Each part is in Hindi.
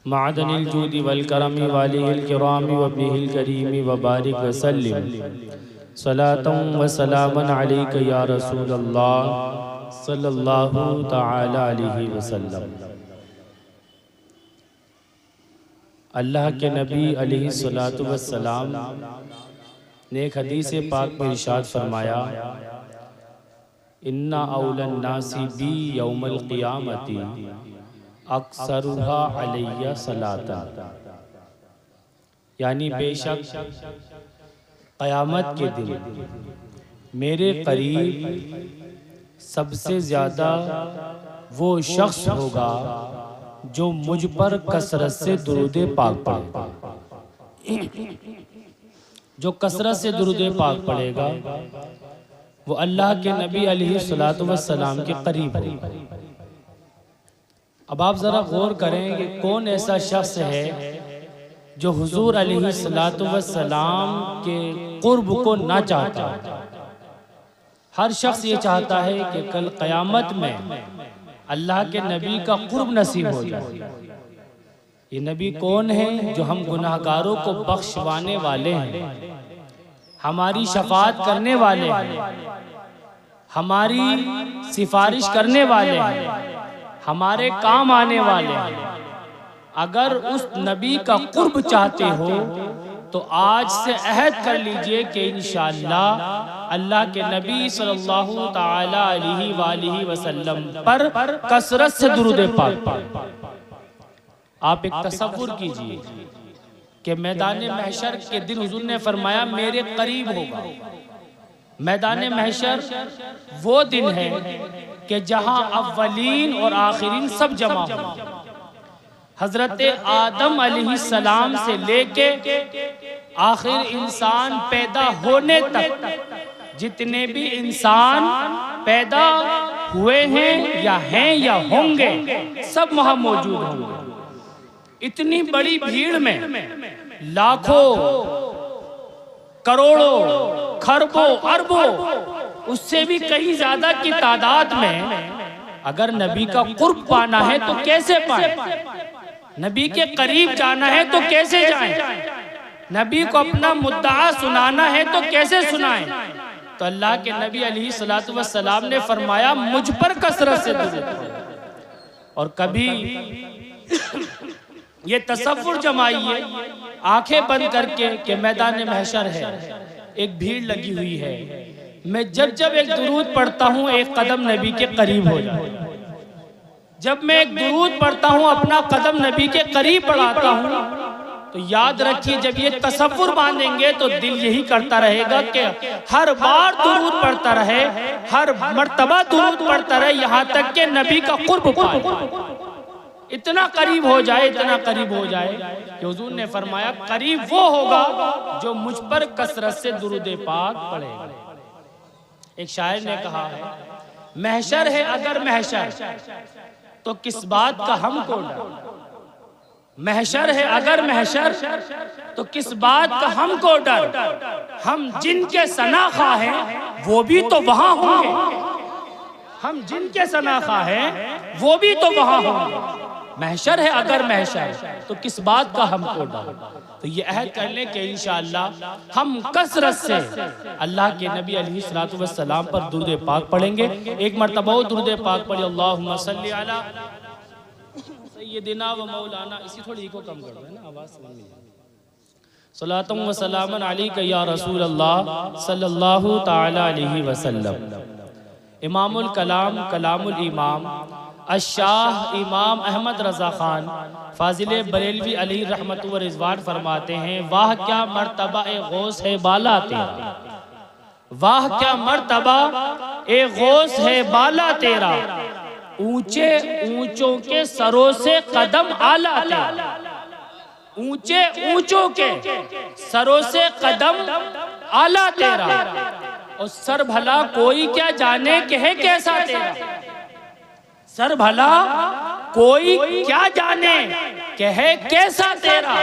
मादनिल जूदी वल करमी वालिहिल किरामी वब्निहिल करीमी वबारिक वसल्लिम सलातन व सलामन अलैका या रसूलल्लाह सल्लल्लाहु तआला अलैहि वसल्लम। अल्लाह के नबी अलैहिस्सलातु वस्सलाम ने एक हदीस पाक में इरशाद फरमाया, इन्ना औलन नासी बी यौमल क़ियामती अक्सरुहा अलैया सलातन, यानी बेशक क़यामत के दिन मेरे करीब सबसे ज़्यादा वो शख्स होगा जो मुझ पर कसरत से दुरूद पाक पढ़ेगा। जो कसरत से दुरूद पाक पढ़ेगा वो अल्लाह के नबी अलैहिस्सलातु वस्सलाम के करीब होगा। अब आप ज़रा गौर करें कि कौन ऐसा शख्स है जो हुजूर अलैहिस्सलातु वस्सलाम के कुर्ब को ना चाहता। हर शख्स ये चाहता है कि कल क़यामत में अल्लाह के नबी का कुर्ब नसीब हो जाए। ये नबी कौन है? जो हम गुनाहगारों को बख्शवाने वाले हैं, हमारी शफाअत करने वाले हैं, हमारी सिफारिश करने वाले हैं, हमारे काम आने वाले हैं। अगर उस नबी का कुर्ब चाहते हो तो आज से अहद कर लीजिए कि इंशाअल्लाह अल्लाह के नबी सल्लल्लाहु ताला अलैहि वसल्लम पर कसरत से दुरूद पाक। आप एक तसव्वुर कीजिए कि मैदान महशर के दिन हुजूर ने फरमाया मेरे करीब होगा। मैदान महशर वो दिन है कि जहां अव्वलीन और आखिरीन सब जमा हो। हजरत आदम अलैहिस्सलाम से लेके आखिर इंसान पैदा होने तक जितने भी इंसान पैदा हुए हैं या होंगे सब वहां मौजूद होंगे। इतनी बड़ी भीड़ में लाखों करोड़ों खरबों अरबों उससे भी कहीं ज्यादा की तादाद में अगर नबी का कुर्ब पाना है तो कैसे पाए? नबी के करीब जाना है तो कैसे जाएं? नबी को अपना मुद्दा सुनाना है तो कैसे सुनाएं? तो अल्लाह के नबी अलैहिस्सलातु वस्सलाम ने फरमाया मुझ पर कसरत से दुरूद। और कभी ये तसव्वुर जमाइए आंखें बंद करके कि मैदान महशर है, एक भीड़ लगी हुई है, मैं जब एक दुरूद पढ़ता हूँ एक कदम नबी के करीब हो जाए। जब मैं एक दुरूद पढ़ता हूँ अपना कदम नबी के करीब बढ़ाता हूँ, तो याद रखिए जब ये तसव्वुर बांधेंगे तो दिल यही करता रहेगा कि हर बार दुरूद पढ़ता रहे, हर मर्तबा दुरूद पढ़ता रहे, यहाँ तक कि नबी का कुर्ब पाए। इतना करीब हो जाए, इतना करीब हो जाए कि हुजूर ने फरमाया करीब वो होगा जो मुझ पर कसरत से दुरूद पाक पढ़ेगा। एक शायर ने कहा है महशर है अगर महशर तो किस बात का हमको डर। महशर है अगर महशर तो किस बात का हमको डर। हम जिनके सनाखा हैं वो भी तो वहां होंगे। हम जिनके सनाखा हैं वो भी तो वहां होंगे। महशर है अगर महशर तो किस बात का हमको डर। तो ये अहद कर लें कि इंशाअल्लाह हम कसरत से अल्लाह के नबी अलैहिस्सलातु वस्सलाम पर दुरूद पाक पढ़ेंगे। एक मर्तबा दुरूद पाक पढ़े अल्लाहुम्मा सल्ली अला सय्यिदिना व मौलाना। इसी थोड़ी इको कम कर दो ना, आवाज समझ में। सलातुम व सलामन अलैका या रसूल अल्लाह सल्लल्लाहु ताला अलैहि वसल्लम। इमामुल कलाम कलामुल इमाम अशाह इमाम अहमद रजा खान फाजिल बरेलवी अलैहि रहमतु व रिजवान फरमाते हैं वाह क्या मर्तबा ए गौस है बाला तेरा, वाह क्या मर्तबा ए गौस है बाला तेरा, ऊंचे ऊंचों के सरों से कदम आला तेरा। ऊंचे ऊंचों के सरों से कदम आला तेरा, और सर भला कोई क्या जाने के है कैसा तेरा। सर भला कोई क्या जाने के है कैसा तेरा।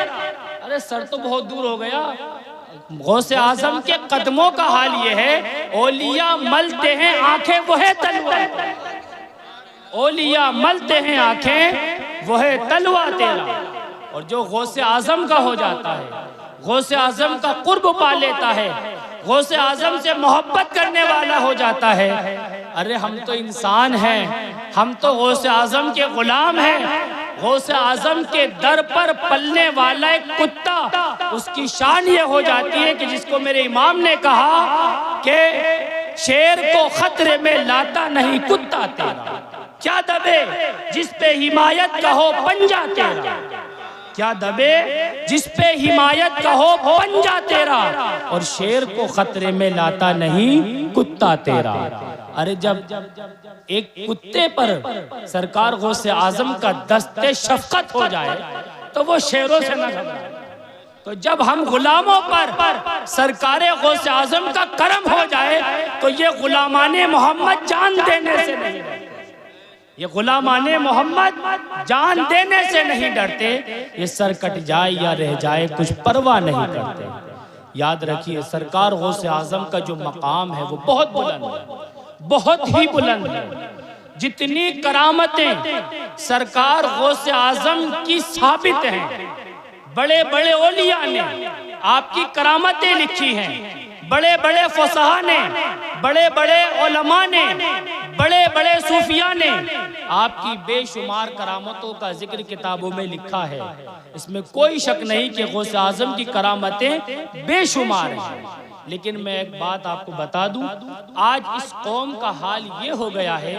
अरे सर तो बहुत दूर हो गया। गौसे आजम के कदमों का हाल ये है, ओलिया मलते हैं आंखें वो है तलवार। ओलिया मलते हैं आंखें वो है तलवा तेरा। और जो गौसे आजम का हो जाता है, गौसे आजम का कुर्ब पा लेता है, गौसे आजम से मोहब्बत करने वाला हो जाता है। अरे हम तो इंसान हैं, हम तो गौसे आजम के गुलाम हैं। गौसे आजम के दर पर पलने वाला एक कुत्ता, उसकी शान ये हो जाती है कि जिसको मेरे इमाम ने कहा कि शेर को खतरे में लाता नहीं कुत्ता तेरा, क्या दबे जिस पे हिमायत का हो पंजा तेरा, क्या दबे जिस पे हिमायत का हो पंजा तेरा, और शेर को खतरे में लाता नहीं कुत्ता तेरा। अरे जब एक कुत्ते पर सरकार गौसे आजम का दस्ते शफकत हो जाए तो वो शेरों से न घबराए। तो जब हम गुलामों पर सरकार गौसे आजम का करम हो जाए तो ये गुलामाने मोहम्मद जान देने से नहीं डरते, ये गुलामाने मोहम्मद जान देने से नहीं डरते। ये सर कट जाए या रह जाए कुछ परवाह नहीं करते। याद रखिए सरकार गौसे आजम का जो मकाम है वो बहुत बुलंद है, बहुत ही बुलंद है। जितनी करामतें सरकार गौसे आजम की साबित हैं, बड़े बड़े औलिया ने आपकी करामतें लिखी हैं, बड़े बड़े फुसहा ने, बड़े बड़े उलमा ने, बड़े बड़े सूफिया ने आपकी बेशुमार करामतों का जिक्र किताबों में लिखा है। इसमें कोई शक नहीं कि गौसे आजम की करामतें बेशुमार हैं। लेकिन मैं एक बात आपको बता दूं, आज इस कौम का हाल ये हो गया है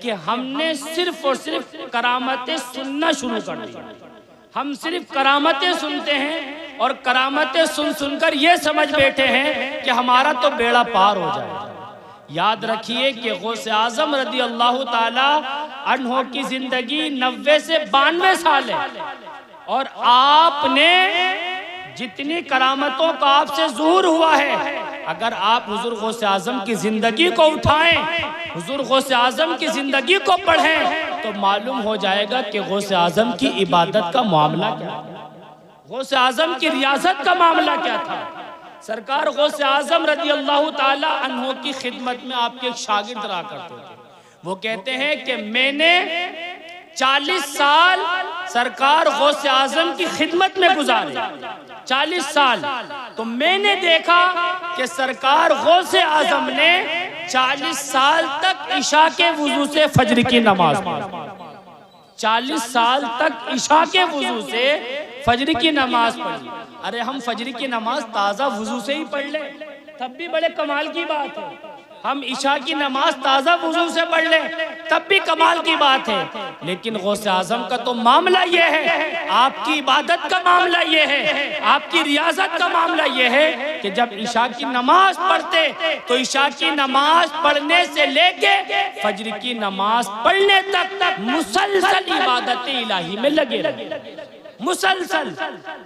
कि हमने सिर्फ और सिर्फ करामतें सुनना शुरू कर दी। हम सिर्फ करामतें सुनते हैं और करामतें सुन सुनकर ये समझ बैठे हैं कि हमारा तो बेड़ा पार हो जाएगा। याद रखिए कि गौसे आजम रदी अल्लाह ताला अन्हो की जिंदगी 90 से 92 साल है, और आपने जितनी करामतों का आपसे ज़ुहूर हुआ है, अगर आप हुजूर गौसे आजम की जिंदगी को उठाएं, हुजूर गौसे आजम की जिंदगी को पढ़ें, तो मालूम हो जाएगा कि गौसे आजम की इबादत का मामला क्या था, गौसे आजम की रियासत का मामला क्या था। सरकार गौसे आजम रज़ी अल्लाह ताला अन्हो की खिदमत में आपके एक शागिर्द रहा करते थे। वो कहते हैं कि मैंने 40 साल सरकार गौसे आजम की खिदमत में गुजारे, 40 साल। तो मैंने देखा कि सरकार गौसे आजम ने 40 साल तक इशा के वुजू से फजर की नमाज पढ़ी, 40 साल तक इशा के वुजू से फजर की नमाज पढ़ी। अरे हम फजर की नमाज ताज़ा वुजू से ही पढ़ ले तब भी बड़े कमाल की बात है। हम इशा की नमाज ताज़ा वुजू से पढ़ ले तब भी कमाल की बात है। लेकिन गौसे आजम का तो मामला ये है, आपकी इबादत का मामला ये है, आपकी रियासत का मामला ये है कि जब इशा की नमाज पढ़ते तो इशा की नमाज पढ़ने से लेके फजर की नमाज पढ़ने तक मुसलसल इबादत इलाही में लगे रहे, मुसलसल।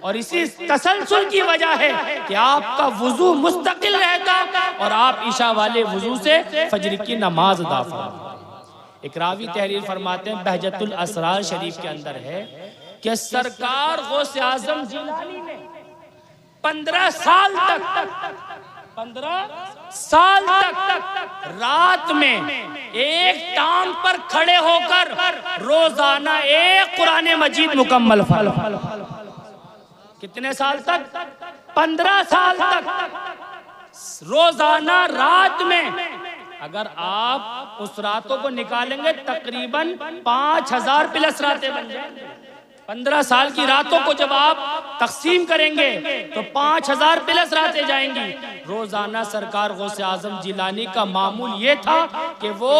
और इसी तसलसल की वजह है कि आपका वुजू मुस्तकिल रहता और आप इशा वाले वुजू से फजर की नमाज अदा फरमाते। एक रावी तहरीर फरमाते हैं, बहजतुल असरार शरीफ के अंदर है कि सरकार गौसे आजम जिलानी ने 15 साल तक रात में एक टांग पर खड़े होकर रोजाना एक कुरान मजीद मुकम्मल पढ़ा। कितने साल तक? 15 साल तक रोजाना रात में। अगर आप उस रातों को निकालेंगे तकरीबन 5000 प्लस रातें बन जाएंगे। 15 साल की रातों को जब आप तकसीम करेंगे तो 5000 प्लस रातें जाएंगी। रोजाना सरकार गौसे आजम जिलानी का मामूल ये था कि वो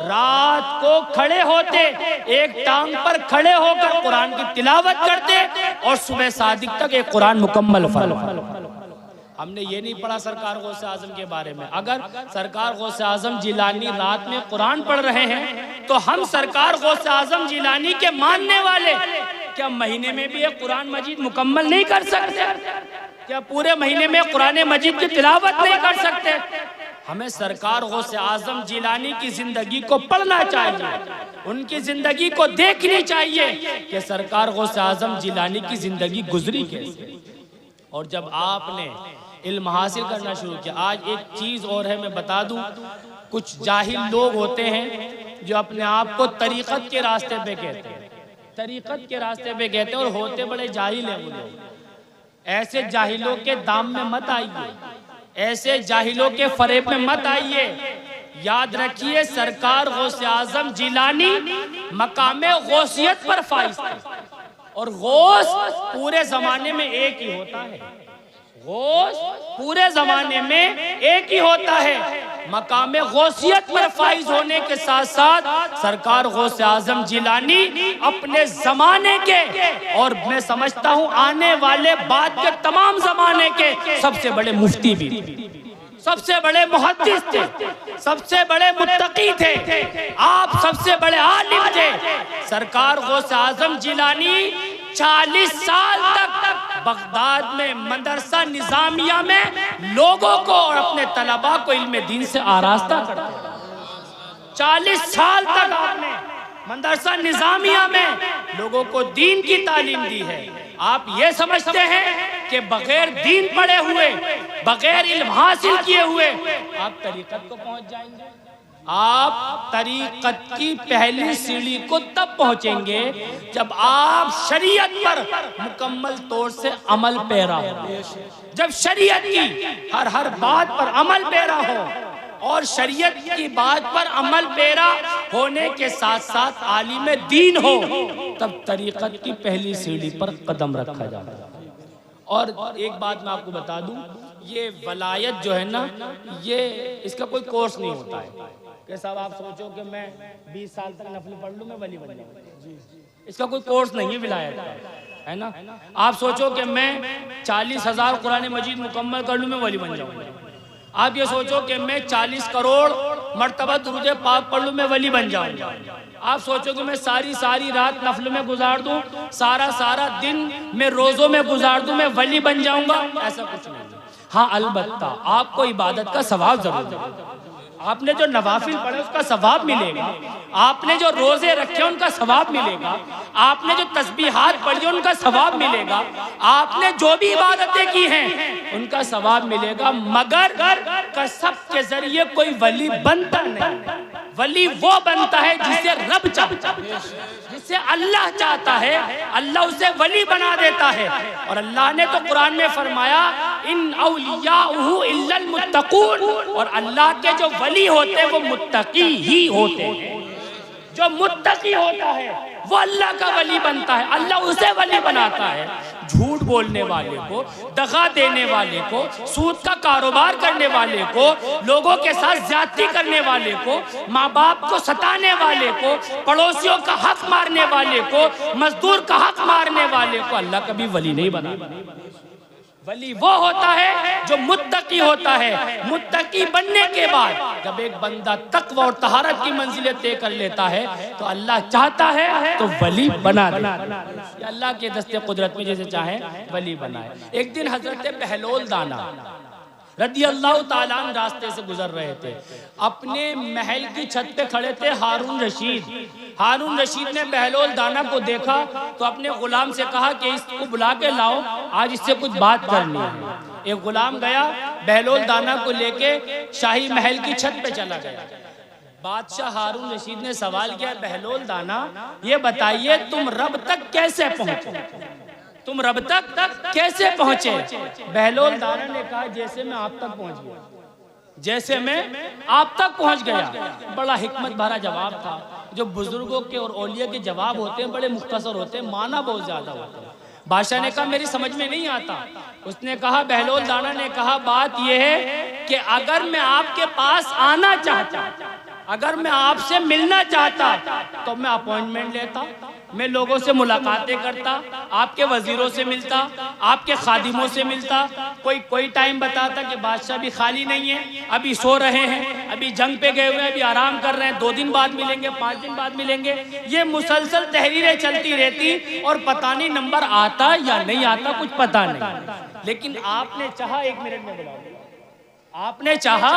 रात को खड़े होते, एक टांग पर खड़े होकर कुरान की तिलावत करते और सुबह सादिक तक एक कुरान मुकम्मल फरमाते। हमने ये नहीं पढ़ा सरकार गौसे आजम के बारे में। अगर सरकार गौसे आजम जिलानी रात में कुरान पढ़ रहे हैं तो हम सरकार गौसे आजम जिलानी के मानने वाले क्या महीने में भी एक कुरान मजीद मुकम्मल नहीं कर सकते? क्या पूरे महीने में कुरान मजीद की तिलावत नहीं कर सकते? हमें सरकार गौसे आजम जिलानी की जिंदगी को पढ़ना चाहिए, उनकी जिंदगी को देखनी चाहिए कि सरकार गौसे आजम जिलानी की जिंदगी गुजरी कैसे। और जब आपने इल्म हासिल करना शुरू किया, आज एक चीज और है मैं बता दूं, कुछ जाहिल लोग होते हैं जो अपने आप को तरीक़त के रास्ते पे कहते हैं। तरीकत के रास्ते पे कहते हैं और होते बड़े जाहिल हैं वो लोग। ऐसे जाहिलों के दाम में मत आइए, ऐसे जाहिलों के फरेब में मत आइए। याद रखिए सरकार गौसे आजम जिलानी मकामे गौसियत पर फाइज थे और गौस पूरे जमाने में एक ही होता है। गौस पूरे जमाने में एक ही होता है। मकामे गौसियत पर फाइज होने के साथ साथ सरकार गौसे आजम जिलानी अपने जमाने के और मैं समझता हूं आने वाले बाद के तमाम जमाने के सबसे बड़े मुफ्ती भी, सबसे बड़े मुहद्दिस थे, सबसे बड़े मुत्तकी थे, आप सबसे बड़े आलिम थे। सरकार गौसे आजम जिलानी 40 साल तक बगदाद में मदरसा निजामिया में लोगों को और अपने तलबा को इल्म दीन से आरास्ता करते। 40 साल तक आपने मदरसा निजामिया में लोगों को दीन की तालीम दी है। आप ये समझते हैं कि बगैर दीन पढ़े हुए, बगैर इल्म हासिल किए हुए आप तरीकत को पहुंच जाएंगे? आप तरीकत की पहली सीढ़ी को तब पहुंचेंगे जब आप शरीयत पर मुकम्मल तौर से अमल पैरा हो, जब शरीयत की हर बात पर अमल पैरा हो और शरीयत की बात पर अमल पैरा होने के साथ साथ आलिम दीन हो, तब तरीकत की पहली सीढ़ी पर कदम रखा जाता है। और एक बात मैं आपको बता दूं, ये वलायत जो है ना, ये इसका कोई कोर्स नहीं होता है कि साहब आप सोचो कि मैं 20 साल तक नफल पढ़ लूं मैं वली बन जाऊं। इसका कोई कोर्स नहीं है विलायत का, है ना। आप सोचो कि मैं 40,000 कुरान मजीद मुकम्मल कर लूं मैं वली बन जाऊं। आप ये सोचो कि मैं 40 करोड़ मर्तबा दुरूद पाक पढ़ लूं मैं वली बन जाऊं। आप सोचो कि मैं सारी रात नफल में गुजार दूं, सारा दिन मैं रोजों में गुजार दूं मैं वली बन जाऊंगा, ऐसा कुछ नहीं। हाँ अलबत्ता आपको इबादत का सवाब जरूर है। आपने जो नवाफिल पढ़े उसका सवाब मिलेगा, आपने जो रोजे रखे उनका सवाब मिलेगा, आपने जो तस्बीहात पढ़ी उनका सवाब मिलेगा, आपने जो भी इबादतें की हैं उनका सवाब मिलेगा। मगर कसब के जरिए कोई वली बनता नहीं। वली वो बनता है जिसे रब चाहता है, जिसे अल्लाह चाहता है, अल्लाह उसे वली बना देता है। और अल्लाह ने तो कुरान में फरमाया इन औलियाउहु इल्लल मुत्तकून, और अल्लाह के जो वली होते हैं वो मुत्तकी ही होते हैं। जो मुत्तकी होता है वो अल्लाह का वली बनता है, अल्लाह उसे वली बनाता है। झूठ बोलने वाले को, दगा देने वाले को, सूद का कारोबार करने वाले को, लोगों के साथ ज्यादती करने वाले को, माँ बाप को सताने वाले को, पड़ोसियों का हक मारने वाले को, मजदूर का हक मारने वाले को अल्लाह कभी वली नहीं बना। वली वो होता है जो मुत्तकी होता है। मुत्तकी बनने के बाद जब एक बंदा तक़वा और तहारत की मंजिलें तय कर लेता है तो अल्लाह चाहता है तो वली बना दे। अल्लाह के दस्ते कुदरत में जैसे चाहे वली बनाए। एक दिन हजरत बहलोल दाना रदी अल्लाह ताला अन्हु रास्ते से गुजर रहे थे। अपने महल की छत पे खड़े थे हारून रशीद। हारून रशीद ने बहलोल दाना को देखा तो अपने गुलाम से कहा कि इसको बुला के लाओ, आज इससे कुछ बात करनी है। एक गुलाम गया, बहलोल दाना को लेके शाही महल की छत पे चला गया। बादशाह हारून रशीद ने सवाल किया, बहलोल दाना ये बताइए तुम रब तक कैसे पहुंचे, तुम रब तक कैसे पहुंचे? बहलोल दाना ने कहा जैसे मैं आप तक पहुंच गया, जैसे मैं आप तक पहुंच गया। बड़ा हिकमत भरा जवाब था। जो बुजुर्गों के और औलिया के जवाब होते हैं बड़े मुख्तसर होते हैं, माना बहुत ज्यादा होता है। बादशाह ने कहा मेरी समझ में नहीं आता। उसने कहा, बहलोल दाना ने कहा बात यह है कि अगर मैं आपके पास आना चाहता, अगर मैं आपसे मिलना चाहता तो मैं अपॉइंटमेंट लेता, मैं लोगों से मुलाकातें करता, आपके वजीरों से मिलता, आपके खादिमों से मिलता। कोई टाइम बताता कि बादशाह भी खाली नहीं है, अभी सो रहे हैं, अभी जंग पे गए हुए हैं, अभी आराम कर रहे हैं, 2 दिन बाद मिलेंगे, 5 दिन बाद मिलेंगे। ये मुसलसल तहरीरें चलती रहती और पता नहीं नंबर आता या नहीं आता, कुछ पता नहीं। लेकिन आपने चाहा 1 मिनट में बुला लिया, आपने चाहा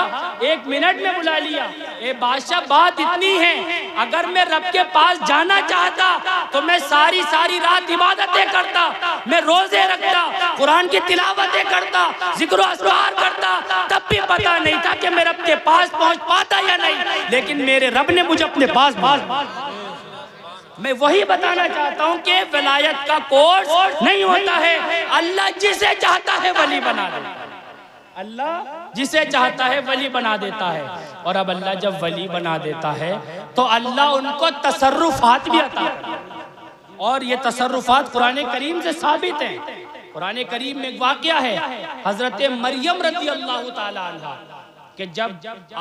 1 मिनट में बुला लिया। ए बादशाह बात इतनी है, अगर मैं रब के पास जाना चाहता तो मैं सारी रात इबादतें करता, मैं रोजे रखता, कुरान की तिलावतें करता, जिक्र अस्कार करता, तब भी पता नहीं था कि मैं रब के पास पहुंच पाता या नहीं। लेकिन मेरे रब ने मुझे अपने पास मैं वही बताना चाहता हूं कि विलायत का कोर्स नहीं होता है। अल्लाह जिसे चाहता है वली बना देता है। अल्लाह जिसे चाहता है वली बना देता है। और अब अल्लाह जब वली बना देता है तो अल्लाह उनको तसर्रुफात भी अता करता है। और ये तसर्रुफात कुरान करीम से साबित है। कुरान करीम में एक वाक़या है हजरत मरियम रज़ी अल्लाह ताला अन्हा कि जब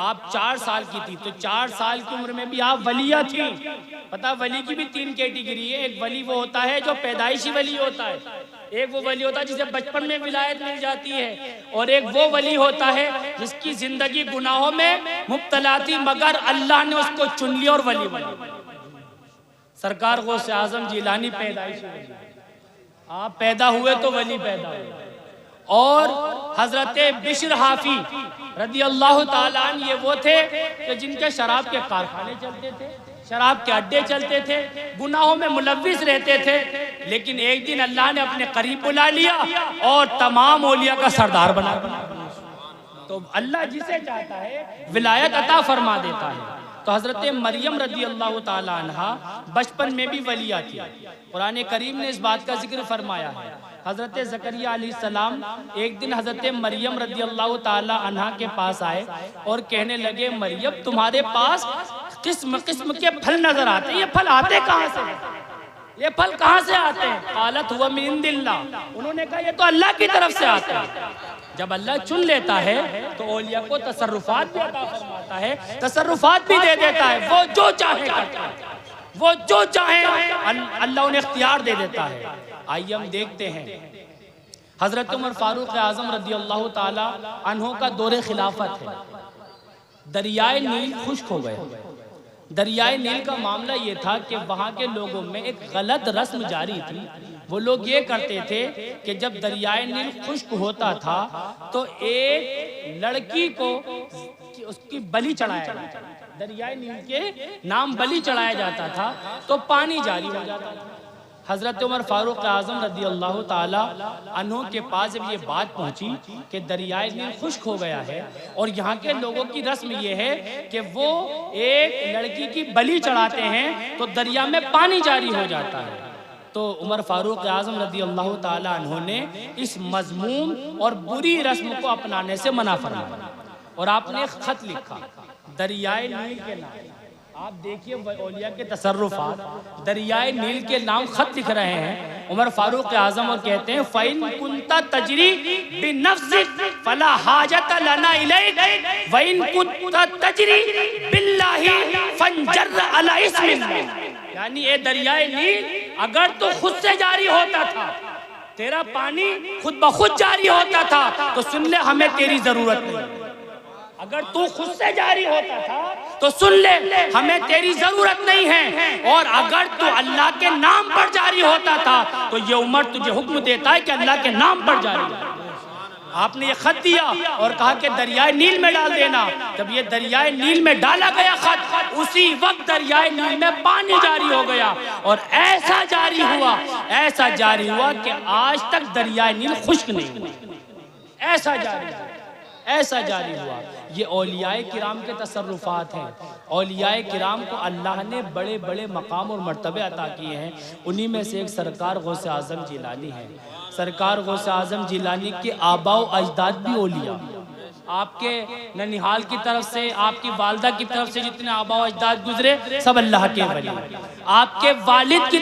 आप 4 साल की थी तो 4 साल की उम्र में भी आप वलिया थी। पता वली की भी 3 कैटेगरी है। एक वली वो होता है जो पैदाइशी वली होता है, एक वो वली होता है जिसे बचपन में विलायत मिल जाती है, और एक वो वली होता है जिसकी जिंदगी गुनाहों में मुब्तला थी मगर अल्लाह ने उसको चुन लिया और वली बना। सरकार गौसे आजम जिलानी पैदाइशी वली, आप पैदा हुए तो वली पैदा हुए। और हजरत बिश्र हाफी रज़ी अल्लाह ताला अन्हु ये वो थे कि जिनके शराब के कारखाने चलते थे, शराब के अड्डे चलते थे, गुनाहों में मुलव्विस रहते थे। लेकिन एक दिन अल्लाह ने अपने करीब बुला लिया और तमाम औलिया का सरदार बना दिया। तो अल्लाह जिसे चाहता है विलायत अता फरमा देता है। तो हजरत मरियम रज़ी अल्लाह ताला अन्हा बचपन में भी वलिया थी। कुरान करीम ने इस बात का जिक्र फरमाया है। हजरत ज़करिया अलैहिस्सलाम एक दिन हजरत मरियम रज़ी अल्लाह ताला अन्हा के पास आए और कहने लगे, मरियम तुम्हारे पास किस्म किस्म के फल नजर आते हैं, ये फल आते कहाँ से, ये फल कहाँ से आते हैं? कालत हुआ मिन इंदिल्लाह, उन्होंने कहा ये तो अल्लाह की तरफ से आते हैं। जब अल्लाह चुन लेता है तो औलिया को तसर्रुफात भी अता फरमाता है, तसर्रुफात भी दे देता है। वो जो चाहे करता है, वो जो चाहे अल्लाह उन्हें इख्तियार दे देता है। आइए हम देखते हैं हजरत उमर फारूक आजम रज़ी अल्लाह ताला अन्हु का दौरे खिलाफत है। दरियाए नील खुश्क हो गए। दरियाए नील का मामला ये था कि वहाँ के लोगों में एक गलत रस्म जारी थी। वो लोग ये करते थे कि जब दरियाए नील खुश्क होता था तो एक लड़की को उसकी बलि चढ़ाया जाता था। दरियाए नील के नाम बलि चढ़ाया जाता था तो पानी जारी हो जाता था। हजरत उमर फारूक आजम रज़ी अल्लाह ताला अन्हु के पास जब ये बात पहुंची कि दरियाए नील खुश्क हो गया है और यहाँ के लोगों की रस्म ये है कि वो एक लड़की की बलि चढ़ाते हैं तो दरिया में पानी जारी हो जाता है, तो उमर फारूक आजम रज़ी अल्लाह ताला अन्हु ने इस मज़मूम और बुरी रस्म को अपनाने से मना फरमाया और आपने एक खत लिखा दरियाए नील के नाम। आप देखिए औलिया के तसर्रुफात, दरियाए नील के नाम खत लिख रहे हैं उमर फारूक आजम और कहते हैं फ़इन कुंता तजरी बिनफ्सिक फला हाजत लना इलैक व इन कुंता तजरी बिल्लाहि फंजर अला इस्मिन। यानी ये दरियाए नील अगर तो खुद से जारी होता था, तेरा पानी खुद ब खुद जारी होता था तो सुन ले हमें तेरी जरूरत नहीं। अगर तू खुद से जारी होता था तो सुन ले हमें तेरी जरूरत नहीं है। और अगर तू अल्लाह के नाम पर जारी होता था तो ये उमर तुझे हुक्म देता है कि अल्लाह के नाम पर जारी। आपने ये खत दिया और कहा कि दरियाए नील में डाल देना। जब ये दरियाए नील में डाला गया खत, उसी वक्त दरियाए नील में पानी जारी हो गया और ऐसा जारी हुआ कि आज तक दरियाए नील खुश्क नहीं हुआ। ऐसा जारी हुआ। ये औलियाए किराम के तसर्रुफात हैं। औलियाए किराम को अल्लाह ने बड़े बड़े मकाम और मर्तबे अता किए हैं। उन्हीं में से एक सरकार गौसे आजम जिलानी है। सरकार गौसे आजम जिलानी के आबाओ अजदाद भी औलिया। आपके ननिहाल की तरफ से, आपकी वालदा की तरफ से जितने आबाओ अजदाद गुजरे सब अल्लाह के वली। आपके वालिद की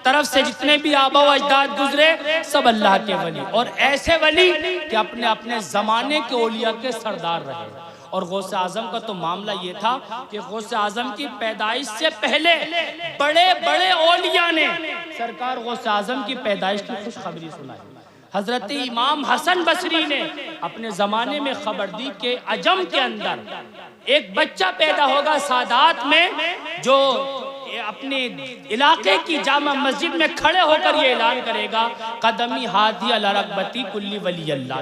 तरफ से जितने भी आबाओ अजदाद गुजरे सब अल्लाह के वली, और ऐसे वली कि अपने अपने ज़माने के औलिया के सरदार रहे। और गौसे आजम का तो मामला ये था कि गौसे आजम की पैदाइश से पहले बड़े बड़े औलिया ने सरकार गौसे आजम की पैदाइश की खुशखबरी सुनाई। हजरत इमाम हसन बसरी ने अपने ज़माने में खबर दी कि अजम के अंदर एक बच्चा पैदा होगा सादात में, जो अपने इलाके की जामा मस्जिद में खड़े होकर ये ऐलान करेगा कदमी हादी अला रकबती कुल्ली वली अल्लाह,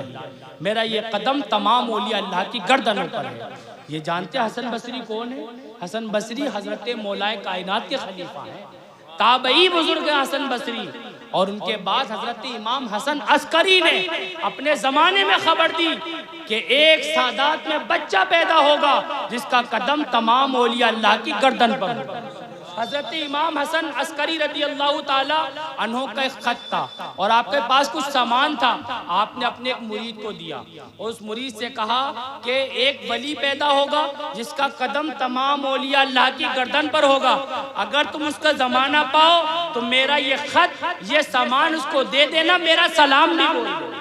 मेरा ये कदम तमाम औलिया अल्लाह की गर्दनों पर है। ये जानते हैं हसन बसरी कौन है? हसन बसरी हजरत मौलाए कायनात के खलीफा हैं, ताबई बुजुर्ग हसन बसरी। और उनके बाद हजरत इमाम हसन अस्करी ने अपने जमाने में खबर दी कि एक सादात में बच्चा पैदा होगा जिसका कदम तमाम औलिया अल्लाह की गर्दन पर होगा। हजरत इमाम हसन अस्करी रदी अल्लाह ताला अन्हो का एक खत था और आपके पास कुछ सामान था। आपने अपने एक मुरीद को दिया और उस मुरीद से कहा कि एक वली पैदा होगा जिसका कदम तमाम औलिया अल्लाह की गर्दन पर होगा, अगर तुम उसका जमाना पाओ तो मेरा ये खत, ये सामान उसको दे देना, मेरा सलाम नहीं बोलना।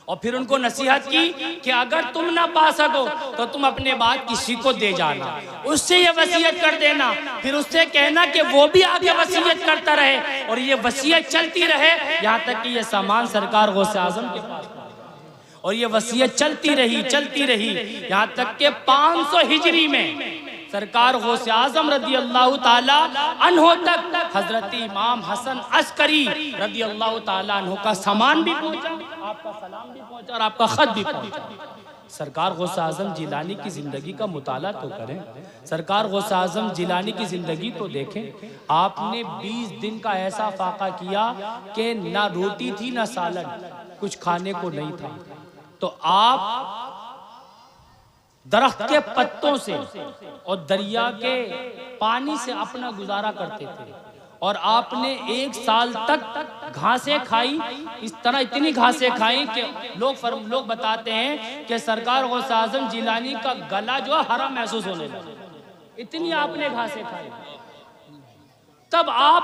और फिर उनको नसीहत की कि अगर तुम ना पा सको तो तुम अपने बाद किसी को दे जाना, उससे ये वसीयत कर देना, फिर उससे कहना कि वो भी आगे वसीयत करता रहे और ये वसीयत चलती रहे यहाँ तक कि ये सामान सरकार गौसे आजम के पास। और ये वसीयत चलती रही यहाँ तक कि 500 हिजरी में सरकार गौसे आजम रदी अल्लाह ताला अन्हो तक हजरत इमाम हसन अस्करी रदी अल्लाह ताला अन्हो का सामान भी पहुंचा, आपका सलाम भी पहुंचा और आपका खत भी पहुंचा। सरकार गौसे आजम जिलानी की जिंदगी का मुताला तो करें, सरकार गौसे आजम जिलानी की जिंदगी तो देखें। आपने 20 दिन का ऐसा फाका किया कि ना रोटी थी ना सालन, कुछ खाने को नहीं था, तो आप दरख्त के पत्तों से और दरिया के पानी से अपना गुजारा करते थे और आपने 1 साल तक घासें खाई। इस तरह इतनी घासें खाई कि लोग बताते हैं कि सरकार गौसे आजम जिलानी का गला जो हरा महसूस होने लगा, इतनी आपने घासें खाई। तब आप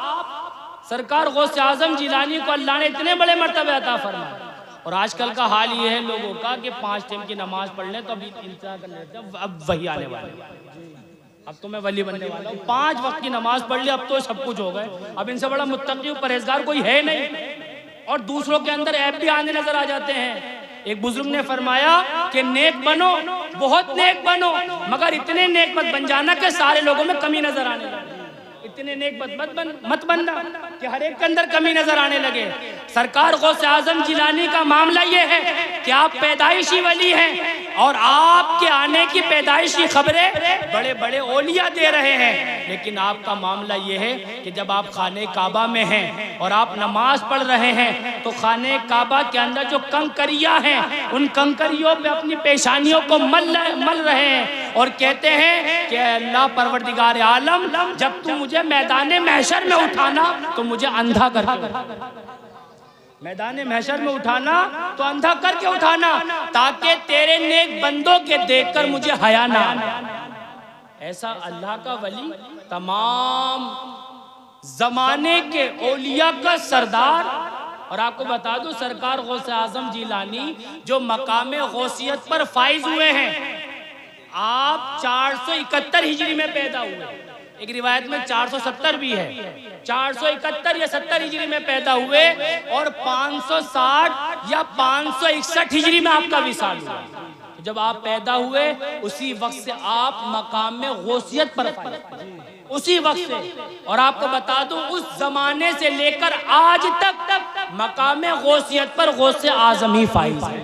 सरकार गौसे आजम जिलानी को अल्लाह ने इतने बड़े मर्तबे अता फरमाए। और आजकल का हाल ये है लोगों का कि 5 टाइम की नमाज पढ़ लें तो अभी इंतजार कर लेते हैं, अब वही आने वाले, अब तो मैं वली बनने वाला हूँ। 5 वक्त की नमाज पढ़ ली, अब तो सब कुछ हो गए, अब इनसे बड़ा मुत्तकी परहेजगार कोई है नहीं और दूसरों के अंदर ऐब भी आने नजर आ जाते हैं। एक बुजुर्ग ने फरमाया कि नेक बनो, बहुत नेक बनो, मगर इतने नेक मत बन जाना कि सारे लोगों में कमी नजर आने लगे। इतने नेक मत बनना कि हर एक के अंदर कमी नजर आने लगे। सरकार गौसे आजम जिलानी का मामला ये है कि आप पैदाइशी वली हैं और आपके आने की पैदाइशी खबरें बड़े बड़े औलिया दे रहे हैं, लेकिन आपका मामला ये है कि जब आप खाने काबा में हैं और आप नमाज पढ़ रहे हैं तो खाने काबा के अंदर जो कंकरियां हैं उन कंकरियों पे अपनी पेशानियों को मल रहे हैं और कहते हैं कि अल्लाह परवरदिगार आलम, जब तू मुझे मैदान महशर में उठाना तो मुझे अंधा करके, मैदान महशर में उठाना तो अंधा करके उठाना, ताकि तेरे नेक बंदों के देखकर मुझे हया ना आए। ऐसा अल्लाह का वली, तमाम जमाने के औलिया का सरदार। और आपको बता दूं सरकार गौसे आजम जिलानी जो मकाम गौसियत पर फाइज हुए हैं, आप 471 हिजरी में पैदा हुए, एक रिवायत में 470 भी है, 471 या 70 हिजरी में पैदा हुए और 560 या 561 हिजरी में आपका विसाल हुआ। तो जब आप पैदा हुए उसी वक्त से आप मकाम में गौसियत पर उसी वक्त से, और आपको बता दूं उस जमाने से लेकर आज तक मकाम गौसियत पर गौसे आजम ही फाइज है,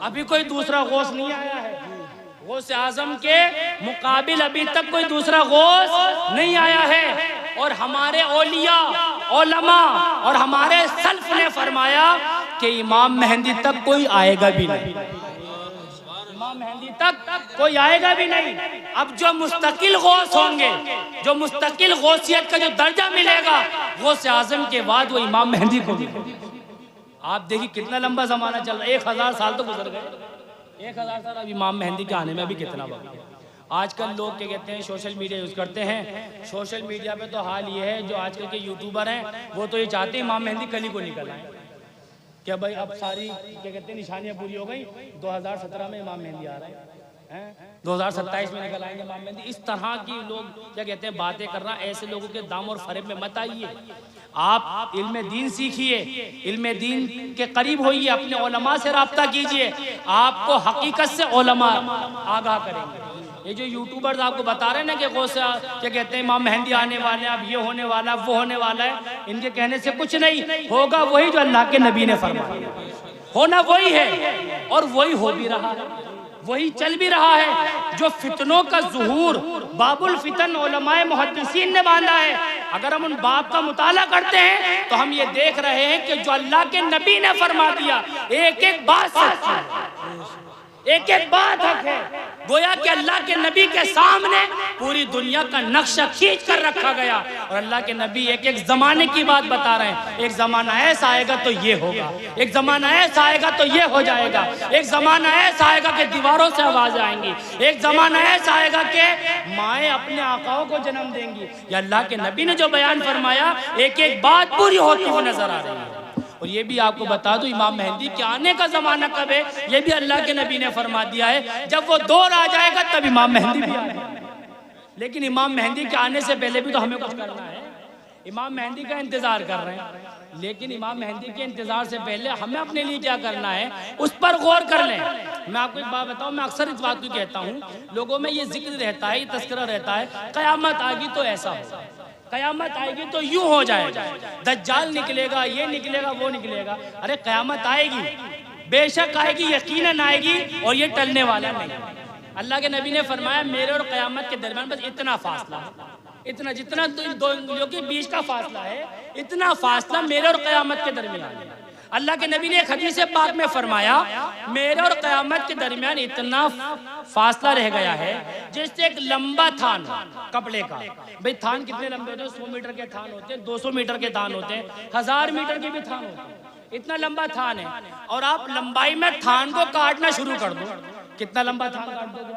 अभी कोई दूसरा गौस नहीं आया है। गौसे आजम के मुकाबिल अभी तक कोई दूसरा गौस नहीं आया है। और हमारे औलिया उलमा और हमारे सल्फ ने फरमाया कि इमाम मेहंदी तक कोई आएगा भी नहीं, इमाम मेहंदी तक कोई आएगा भी नहीं। अब जो मुस्तकिल गौस होंगे, जो मुस्तकिल गौसियत का जो दर्जा मिलेगा गौसे आजम के बाद वो इमाम मेहंदी को। आप देखिए कितना लंबा जमाना चल रहा है, 1000 साल तो गुजर गए, 1000 साल। अब इमाम मेहंदी के आने में अभी कितना वक्त है। आजकल लोग क्या कहते हैं, सोशल मीडिया यूज़ करते हैं। सोशल मीडिया पे तो हाल ये है, जो आजकल के यूट्यूबर हैं वो तो ये चाहते हैं इमाम मेहंदी कल ही को निकल आए। क्या भाई अब सारी क्या कहते हैं निशानियाँ पूरी हो गई, 2017 में इमाम मेहंदी आ रहे हैं, 2027 में निकल आएंगे इमाम मेहंदी। इस तरह की लोग क्या कहते हैं बातें करना, ऐसे लोगों के दाम और फरेब में मत आइए। आप इल्म दीन सीखिए, इल्म दीन के करीब होइए, अपने उलमा से राब्ता कीजिए, आपको हकीकत से उलमा आगाह करेंगे। ये जो यूट्यूबर्स आपको बता रहे हैं ना कि गौसे क्या कहते हैं इमाम मेहंदी आने वाले हैं, अब ये होने वाला है वो होने वाला है, इनके कहने से कुछ नहीं होगा। वही जो अल्लाह के नबी ने फरमाया होना वही है और वही हो भी रहा है, वही चल भी रहा है। जो फितनों का ज़ुहूर बाबुल फितन उलमाए मुहद्दिसीन ने बांधा है, अगर हम उन बाब का मुताला करते हैं तो हम ये देख रहे हैं कि जो अल्लाह के नबी ने फरमा दिया एक एक बात सच है, एक एक बात हक है। गोया कि अल्लाह के नबी के सामने पूरी दुनिया का नक्शा खींच कर रखा गया और अल्लाह के नबी एक एक जमाने की बात बता रहे हैं। एक जमाना ऐसा आएगा तो ये होगा, एक जमाना ऐसा आएगा तो ये हो जाएगा, एक जमाना ऐसा आएगा कि दीवारों से आवाज आएंगी, एक जमाना ऐसा आएगा कि माएँ अपने आकाओं को जन्म देंगी। ये अल्लाह के नबी ने जो बयान फरमाया एक एक बात पूरी होती हुई नजर आ रही है। और ये भी आपको बता दूं, इमाम मेहंदी के आने का जमाना कब है ये भी अल्लाह के नबी ने फरमा दिया है। जब वो दौर आ जाएगा तब इमाम मेहंदी भी आएगा। लेकिन इमाम मेहंदी के आने से पहले भी तो हमें कुछ करना है। इमाम मेहंदी का इंतजार कर रहे हैं, लेकिन इमाम मेहंदी के इंतजार से पहले हमें अपने लिए क्या करना है उस पर गौर कर लें। मैं आपको एक बात बताऊं, मैं अक्सर इस बात को कहता हूं, लोगों में ये जिक्र रहता है, ये तस्करा रहता है, कयामत आएगी तो ऐसा हो, कयामत आएगी तो यूं हो जाएगा, दज्जाल निकलेगा, ये निकलेगा, वो निकलेगा। अरे कयामत आएगी, बेशक आएगी, यकीनन आएगी और ये टलने वाला नहीं। अल्लाह के नबी ने फरमाया मेरे और कयामत के दरमियान बस इतना फासला है, इतना जितना दो उंगलियों के बीच का फासला है, इतना फासला मेरे और कयामत के दरमियान है। अल्लाह के नबी ने एक हदीस पाक में फरमाया मेरे और कयामत के दरमियान इतना फासला रह गया है जैसे एक लंबा थान कपड़े का। भाई थान कितने लंबे होते हैं? 100 मीटर के थान होते हैं, 200 मीटर के थान होते हैं, 1000 मीटर के भी थान होते हैं। इतना लंबा थान है और आप लंबाई में थान को काटना शुरू कर दो, कितना लंबा थान काट दोगे?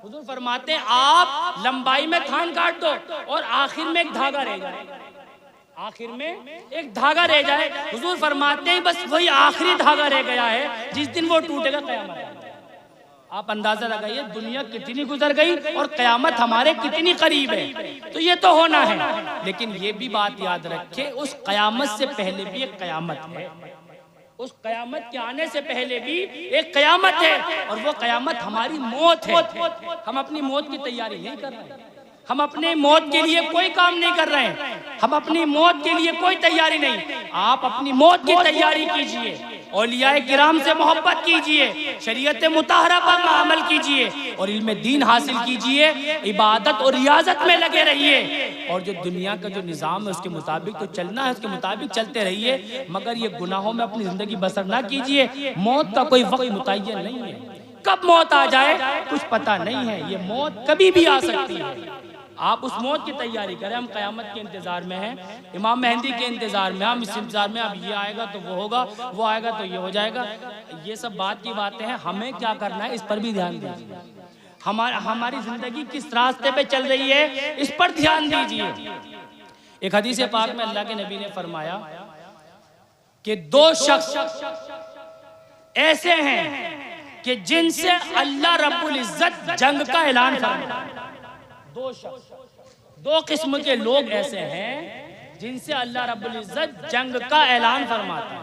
हुजूर फरमाते हैं आप लंबाई में थान काट दो और आखिर में एक धागा रह जाए, आखिर में एक धागा रह जाए। हुजूर फरमाते हैं बस वही आखिरी धागा रह गया है, जिस दिन वो टूटेगा कयामत। आप अंदाजा लगाइए दुनिया कितनी गुजर गई और कयामत हमारे कितनी करीब है। तो ये तो होना है, लेकिन ये भी बात याद रखें उस कयामत से पहले भी एक कयामत है, उस कयामत के आने से पहले भी एक कयामत है और वो कयामत हमारी मौत है। हम अपनी मौत की तैयारी नहीं कर रहे, हम अपने मौत के लिए कोई काम नहीं कर रहे हैं, हम अपनी मौत के लिए कोई तैयारी नहीं। आप अपनी मौत की तैयारी कीजिए, औलियाए किराम से मोहब्बत कीजिए, शरीयत मुताहरा पर अमल कीजिए और इल्म दीन हासिल कीजिए, इबादत और रियाजत में लगे रहिए और जो दुनिया का जो निज़ाम है उसके मुताबिक तो चलना है, उसके मुताबिक चलते रहिए, मगर ये गुनाहों में अपनी जिंदगी बसर ना कीजिए। मौत का कोई वक्त मुतय्यन नहीं है, कब मौत आ जाए कुछ पता नहीं है, ये मौत कभी भी आ सकती है। आप उस मौत की तैयारी करें। हम कयामत के इंतजार में हैं, इमाम मेहंदी के इंतजार में, हम इस इंतजार में अब ये आएगा तो वो होगा, वो आएगा तो ये हो जाएगा। ये सब बात की बातें हैं, हमें क्या करना है इस पर भी ध्यान दीजिए। हमारी जिंदगी किस रास्ते पे चल रही है इस पर ध्यान दीजिए। एक हदीस पाक में अल्लाह के नबी ने फरमाया कि 2 शख्स ऐसे हैं कि जिनसे अल्लाह रब्बुल इज्जत जंग का ऐलान फरमाया। 2 किस्म के लोग ऐसे हैं जिनसे अल्लाह रब्बुल इज्जत जंग का ऐलान फरमाते हैं।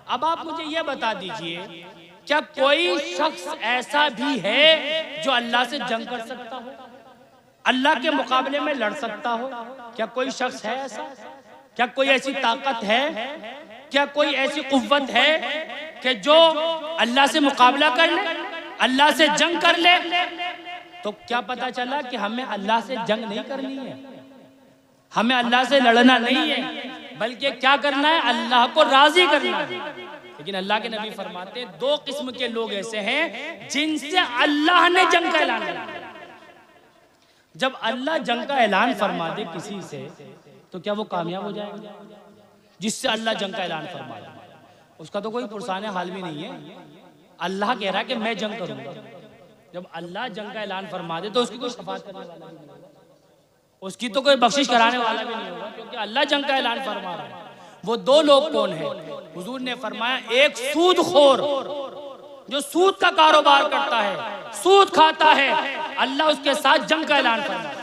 अब आप मुझे ये बता दीजिए क्या कोई शख्स ऐसा भी है जो अल्लाह से जंग कर सकता हो, अल्लाह के मुकाबले में लड़ सकता हो? क्या कोई शख्स है ऐसा? क्या कोई ऐसी ताकत है, क्या कोई ऐसी कुव्वत है कि जो अल्लाह से मुकाबला कर ले, अल्लाह से जंग कर ले? तो क्या पता चला कि हमें अल्लाह से जंग नहीं करनी है, हमें अल्लाह से लड़ना नहीं है, बल्कि क्या करना है अल्लाह को राजी करना है। लेकिन अल्लाह के नबी फरमाते 2 किस्म के लोग ऐसे हैं जिनसे अल्लाह ने जंग का ऐलान किया। जब अल्लाह जंग का ऐलान फरमा दे किसी से तो क्या वो कामयाब हो जाएगा? जिससे अल्लाह जंग का ऐलान फरमा दे उसका तो कोई पुरसाने हाल भी नहीं है। अल्लाह कह रहा है कि मैं जंग करूंगा। जब अल्लाह जंग का ऐलान फरमा दे तो उसकी कोई शफाअत करने वाला भी नहीं होगा, उसकी तो कोई बख्शिश कराने वाला भी नहीं होगा, क्योंकि अल्लाह जंग का ऐलान फरमा रहा है। वो 2 लोग कौन है? हुजूर ने फरमाया एक सूदखोर जो सूद का कारोबार करता है, सूद खाता है, अल्लाह उसके साथ जंग का ऐलान फरमाता है,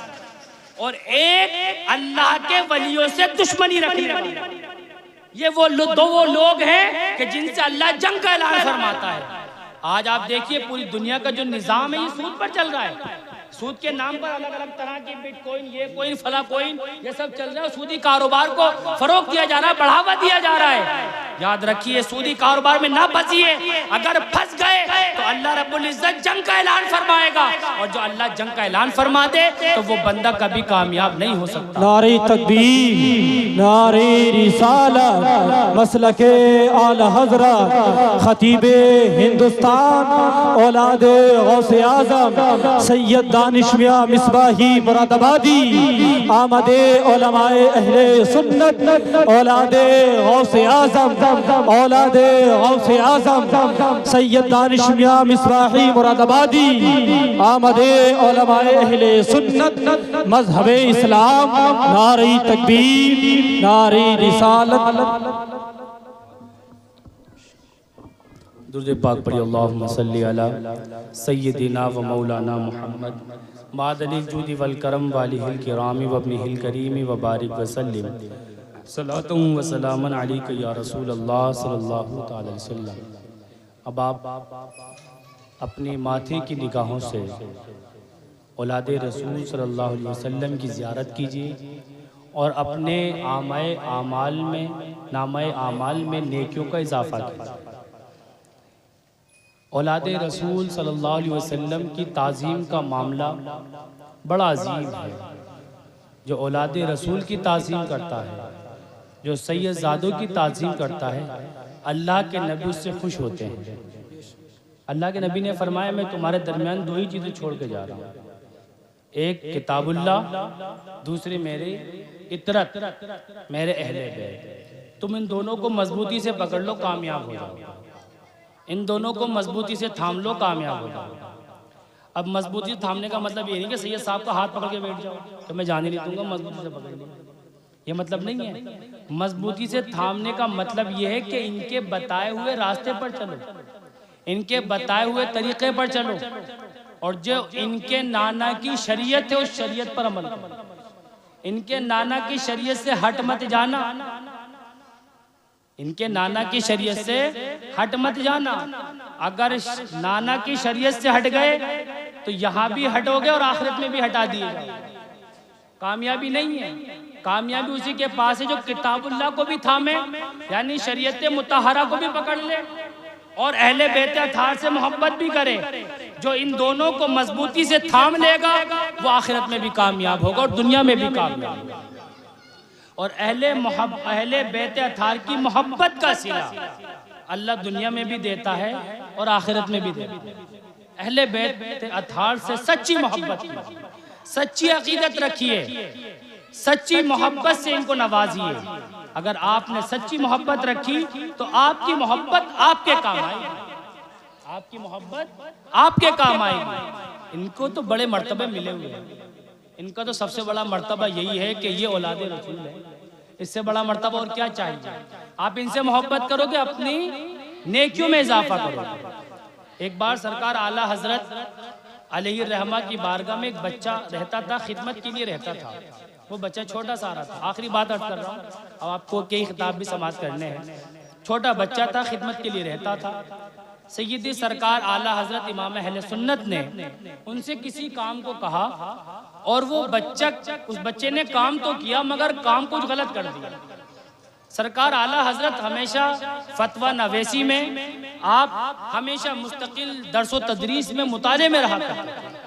और एक अल्लाह के वलियों से दुश्मनी रखने वाला। ये वो 2 लोग हैं कि जिनसे अल्लाह जंग का ऐलान फरमाता है। आज आप देखिए पूरी दुनिया का जो निजाम है ये सूद पर चल रहा है। सूद के नाम पर अलग अलग तरह की बिटकॉइन, ये कोइन, फला कोइन, ये सब चल रहा है। सूदी कारोबार को फरोग दिया जा रहा है, बढ़ावा दिया जा रहा है। याद रखिए, सूदी कारोबार में ना फंसिए। अगर फंस गए तो अल्लाह रब्बुल इज्जत जंग का ऐलान फरमाएगा, और जो अल्लाह जंग का ऐलान फरमा दे तो वो बंदा कभी कामयाब नहीं हो सकता। नारे तकबीर, नारे रिसालत, मसलके आला हज़रत, खतीबे हिंदुस्तान, औलादे गौसे आज़म सैयद दानिश मियां मिसबाही मुरादाबादी, आमदे उलमाए अहले सुन्नत, औलादे गौसे आज़म, औलादे गौसे आज़म सैयद दानिश मियां मिसबाही मुरादाबादी, आमदे उलमाए अहले सुन्नत मज़हबे इस्लाम, नारे तकबीर, नारे रिसालत। दुरूद पाक पढ़िए, अल्लाहुम्मा सल्ली अला सय्यदिना व मौलाना मुहम्मद मादनिल जूदी वल करम वालिहिल किरामी व इब्निहिल करीमी व बारिक व सल्लिम सलातु व सलामन अलैका या रसूल अल्लाह सल्लल्लाहु तआला अलैहि वसल्लम। अब आप अपने माथे की निगाहों से औलादे रसूल सल्लल्लाहु अलैहि वसल्लम की ज़ियारत कीजिए और अपने नामाए आमाल में नेकियों का इजाफ़ा कीजिए। औलादे रसूल सल्लल्लाहु अलैहि वसल्लम की ताज़ीम का मामला बड़ा अजीम है। जो औलादे रसूल की ताज़ीम करता है, जो सैयदज़ादों की ताज़ीम करता है, अल्लाह के नबी उससे खुश होते हैं। अल्लाह के नबी ने फरमाया, मैं तुम्हारे दरमियान दो ही चीज़ें छोड़ के जा रहा हूँ, एक किताबुल्लाह, दूसरी मेरी इतरत, मेरे अहले बैत। तुम इन दोनों को मजबूती से पकड़ लो, कामयाब हो जाओ। इन दोनों को मजबूती से थाम लो, कामयाब हो जाओ। अब मजबूती से थामने का मतलब ये नहीं कि सैयद साहब का हाथ पकड़ के बैठ जाओ तो मैं जाने नहीं दूंगा, मजबूती से पकड़ लो, ये मतलब नहीं है। मजबूती से थामने का मतलब ये है कि इनके बताए हुए रास्ते पर चलो, इनके बताए हुए तरीके पर चलो, और जो इनके नाना की शरीयत है उस शरीयत पर अमल करो। इनके नाना की शरीयत से हट मत जाना, इनके नाना की शरीयत से हट मत जाना। अगर नाना की शरीयत से हट गए तो यहाँ भी हटोगे और आखिरत में भी हटा दिएगा। कामयाबी नहीं है, कामयाबी उसी के पास है जो किताबुल्लाह को भी थामे, यानी शरीयत मुतहरा को भी पकड़ ले, और अहले बैत अताहार से मोहब्बत भी करे। जो इन दोनों को मजबूती से थाम लेगा वो आखिरत में भी कामयाब होगा और दुनिया में भी कामयाब होगा। और अहले बैत अताहार की मोहब्बत का सिला अल्लाह दुनिया में भी देता है और आखिरत में भी देता है। अहले बैत अताहार से सच्ची मोहब्बत कीजिए, सच्ची अकीदत रखिए, सच्ची मोहब्बत से इनको नवाजिए। अगर आपने सच्ची मोहब्बत रखी तो आपकी मोहब्बत आपके काम आएगी, आपकी मोहब्बत आपके काम आएगी। इनको तो बड़े मर्तबे मिले हुए हैं, इनका तो सबसे बड़ा मर्तबा यही है कि ये औलादे रसूल है। इससे बड़ा मर्तबा और क्या चाहिए? आप इनसे मोहब्बत करोगे, अपनी नेकियों में इजाफा करोगे। एक बार सरकार आला हजरत अलैहि रहमा की बारगाह में एक बच्चा रहता था, खिदमत के लिए रहता था। वो बच्चा छोटा सा रहा था, आखिरी बात अर्ज कर रहा हूँ, अब आपको कई खिताब भी समाप्त करने हैं। छोटा बच्चा था, खिदमत के लिए रहता था। सैयदी सरकार आला हजरत इमाम अहले सुन्नत ने उनसे किसी काम को कहा और वो बच्चा, उस बच्चे ने काम तो किया मगर काम कुछ गलत कर दिया। सरकार आला हजरत हमेशा फतवा नवेसी में, आप हमेशा मुस्तकिल दरसो तदरीस में, मुताले में रहा करते थे।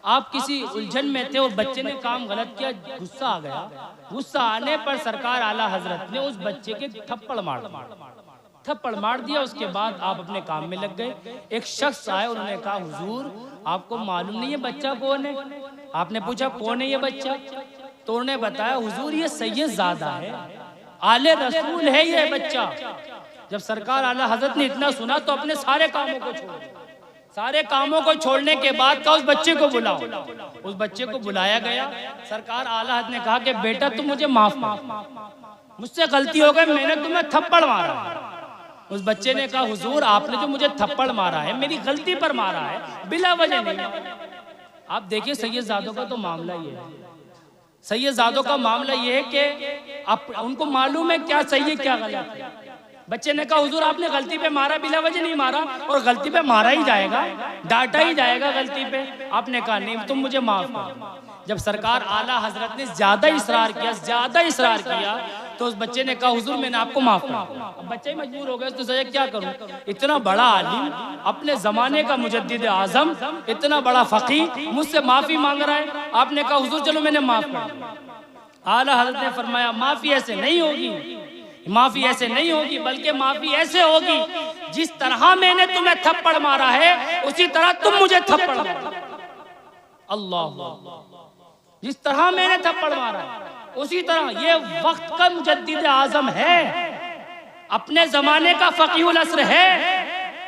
आप किसी उलझन में थे और बच्चे ने काम गलत किया, गुस्सा आ गया। गुस्सा आने पर सरकार आला हजरत ने उस बच्चे के थप्पड़ मार दिया। उसके बाद आप अपने काम में लग गए। एक शख्स आए, उन्होंने कहा, हुजूर आपको मालूम नहीं है बच्चा कौन है? आपने पूछा कौन है ये बच्चा? तो उन्होंने बताया, हुजूर ये सैयदज़ादा है, आले रसूल है ये बच्चा। जब सरकार आला हजरत ने इतना सुना तो अपने सारे कामों को छोड़, सारे कामों को छोड़ने के बाद का उस बच्चे को बुलाओ। उस बच्चे को बुलाया गया। सरकार आला हजरत ने कहा कि बेटा तुम मुझे माफ कर, मुझसे गलती हो गई, मैंने तुम्हें थप्पड़ मारा। उस बच्चे ने कहा, हुजूर आपने जो मुझे थप्पड़ मारा है मेरी गलती पर मारा है, बिला वजह नहीं। आप देखिए सैयदज़ादों का तो मामला ये है, सैयदज़ादों का मामला ये है कि उनको मालूम है क्या सही है क्या गलत है। बच्चे ने कहा, हुजूर आपने गलती पे मारा, बिला वजह नहीं मारा, और गलती पे मारा ही जाएगा, डांटा ही जाएगा गलती पे। आपने कहा नहीं, तुम मुझे माफ कर। जब सरकार आला हजरत ने ज्यादा इसरार किया तो उस बच्चे ने कहा हुजूर मैंने आपको माफ कर दिया। अब बच्चे मजबूर हो गए तो सजा क्या करूं, इतना बड़ा आलिम, अपने जमाने का मुजद्दिद आजम, इतना बड़ा फकीह मुझसे माफी मांग रहा है। आपने कहा हुजूर चलो मैंने माफ कर दिया। आला हज़रत ने फरमाया माफी ऐसे नहीं होगी, माफी ऐसे नहीं होगी, बल्कि माफी ऐसे होगी जिस तरह मैंने तुम्हें थप्पड़ मारा है उसी तरह तुम मुझे थप्पड़ मारो। अल्लाह, जिस तरह मैंने थप्पड़ मारा उसी तरह। ये वक्त का मुजद्दिद आजम है, अपने जमाने का फकीहुल असर है।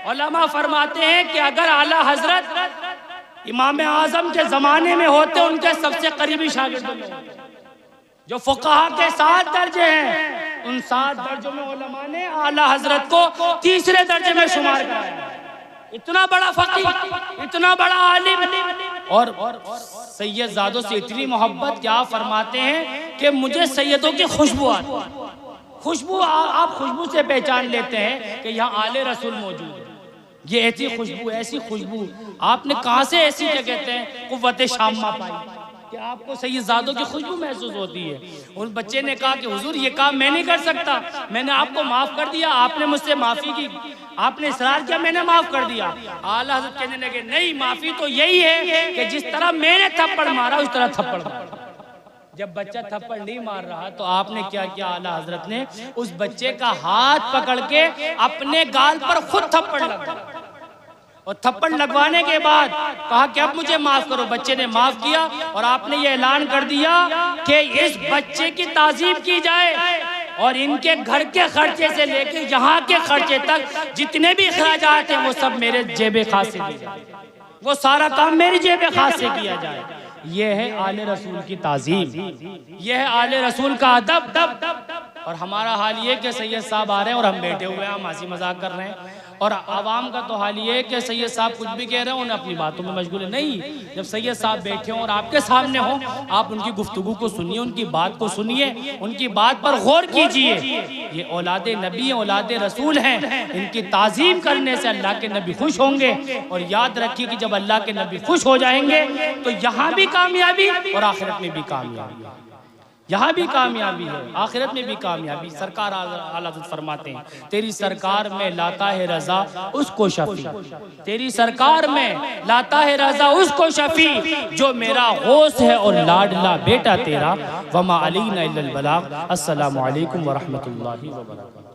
उलमा फरमाते हैं कि अगर आला हजरत इमाम आजम के जमाने में होते, उनके सबसे करीबी शागिर्दों में होते, जो फुकाहा के 7 दर्जे हैं, उन 7 दर्जों में उलमा ने आला हजरत को तीसरे दर्जे में शुमार कराया। इतना बड़ा फकीह, इतना बड़ा आलिम, और सैयद ज़ादों से इतनी मोहब्बत क्या फरमाते हैं कि मुझे सैयदों की खुशबू आती है। खुशबू आप खुशबू से पहचान लेते हैं कि यहाँ आले रसूल मौजूद है। ये ऐसी खुशबू, ऐसी खुशबू आपने कहाँ से ऐसी क्या कहते हैं कुव्वत शाम्मा पाई कि आपको सैयद ज़ादों की खुशबू महसूस होती है। उस बच्चे ने कहा कि हुजूर ये काम मैं नहीं कर सकता, मैंने आपको माफ कर दिया, आपने मुझसे माफी की, आपने इसरार किया, मैंने माफ कर दिया। आला हज़रत कहने लगे नहीं, माफी तो यही है कि जिस तरह मैंने थप्पड़ मारा उस तरह थप्पड़ मारा। जब बच्चा थप्पड़ नहीं मार रहा तो आपने क्या किया, आला हज़रत ने उस बच्चे का हाथ पकड़ के अपने गाल पर खुद थप्पड़ लगाया, और थप्पड़ लगवाने के बाद कहा कि अब मुझे माफ करो। बच्चे ने माफ किया और आपने ये ऐलान कर दिया कि इस बच्चे की ताज़ीम की जाए और इनके घर के खर्चे से लेकर यहाँ के खर्चे तक जितने भी खर्चात हैं वो सब मेरे जेबे खास से दिए जाए, वो सारा काम मेरी जेबे खास से किया जाए। ये है आले रसूल की ताज़ीम, ये है आले रसूल का अदब। और हमारा हाल ये कि सैयद साहब आ रहे हैं और हम बैठे हुए हैं, हम हंसी मजाक कर रहे हैं, और आवाम का तो हाल ये है कि सैयद साहब कुछ भी कह रहे हैं, उन्हें अपनी बातों में मशगूल है। नहीं, जब सैयद साहब बैठे हों और आपके सामने हों, आप उनकी गुफ्तगू को सुनिए, उनकी बात को सुनिए, उनकी बात पर गौर कीजिए। ये औलादे नबी, औलादे रसूल हैं, इनकी ताज़ीम करने से अल्लाह के नबी खुश होंगे। और याद रखिए कि जब अल्लाह के नबी खुश हो जाएंगे तो यहाँ भी कामयाबी और आखिरत में भी कामयाबी, यहाँ भी कामयाबी है, आखिरत में भी कामयाबी। सरकार आला हज़रत फरमाते हैं तेरी सरकार में लाता है रजा उसको शफी, तेरी सरकार में लाता है रजा उसको शफी जो मेरा गौस है और लाडला बेटा तेरा। वमा अलैना इल्लल बलाग। अस्सलामु अलैकुम व रहमतुल्लाहि व बरकातहू।